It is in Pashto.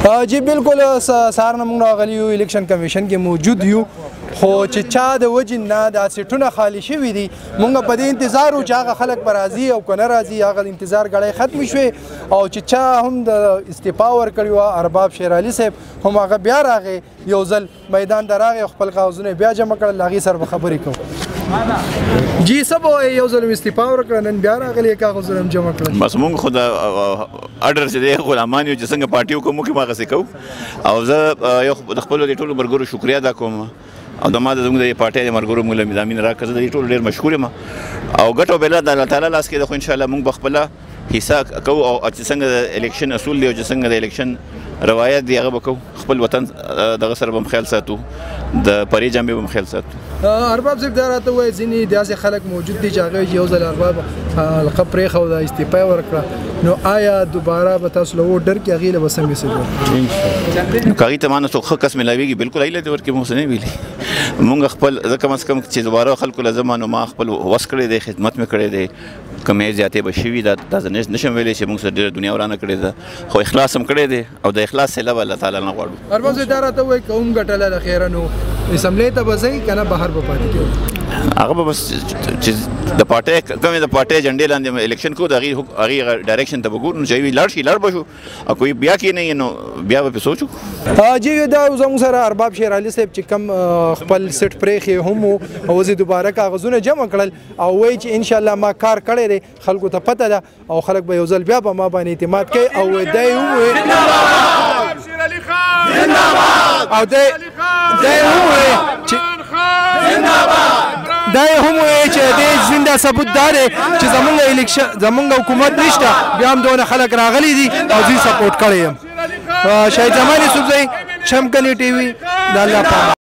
جی بالکل سهار نه موږ راغلي یو الیکشن کمیشن کې موجود یو خو چې چا د وجې نه دا سیټونه خالی شوي دي موږ په دې انتظار وو چې هغه خلک به راځي او که نه راځي هغه انتظار ګړی ختمې شوې او چې چا هم د استعفا ورکړې وه ارباب شیر علي صاحب هم هغه بیا راغی یو ځل میدان ته راغی خپل کاغذونه بیا جمع کړل هغې سره به خبرې کوو جی څه به وایې یو ځل استعفا ورکړه نن بیا راغلی کاغذونه هم جمع کړل بس موږ خو د اډر چې دی غلامان یو چې څنګه پارټي وکړو موږ هم هغسې کوو او زه د خپلو د ټولو ملګرو شکریه ادا کوم او د ما زموږ د پارټۍ د ملګرو موږ له مدامین راکړه زه د دې ټولو ډېر مشکور یم او ګټه او بېله د الله تعالی لاس کې ده خو انشاءالله موږ به خپله حصه کوو او چې څنګه د الیکشن اصول دی او چې څنګه د الیکشن روایت دی هغه به کوو خپل وطن دغه سره به هم خیال ساتو د پرې جامې به هم خیال ساتو ارباب صاحب دا راته وایي ځینې داسې خلک موجود دي چې هغوی چې یو ځل ارباب حلقه پرېښوده استعفا یې ورکړه نو آیا دوباره به تاسو له ووټ ډرکې هغې له به څه میسج ورکړي نو که هغې ته ما نه څوک ښه کس ملاوېږي بالکل هغې له دې ورکړي موږ څه نه ویلي موږ خپل زه کم از کم چې دوباره خلکو له ځم نو ما خپل وس کړی دی خدمت مې کړی دی که مې زیاتې به شوي دا زه نشم ویلی چې موږ سره ډېره دنیا ورانه کړې ده خو اخلاص هم کړی دی او د اخلاص صله به الله تعالی نه غواړو ارباب صاحب دا راته وایي که هم ګټله د خیره نو اسمبلۍ ته به ځئ که نه بهر به پاتې کېږو هغه به بس چې د پارټۍ کومې د پارټۍ جنډې لاندې الیکشن کوو د هغې ډایرکشن ته به ګورو نو چې وي لاړ شي لاړ به شو او کوئی بیا کې نه نو بیا به پرې سوچو جی دا زموږ سره ارباب شیر علي صاحب چې کوم خپل سیټ پرېښې هم وو او اوس یې دوباره کاغذونه جمع کړل او وایي چې انشاءالله ما کار کړی دی خلکو ته پته ده او خلک به یو ځل بیا به ما باندې اعتماد کوي او دی ووایي او دی ووایي چې دا هم وایي چې دې زنده ثبوت دا دی چې زمونږ حکومت نشته بیا هم دونه خلک راغلي دي او زه یې سپورټ کړی یم شاهد زمان یوسفزی چمکني ټي وي د الله پاک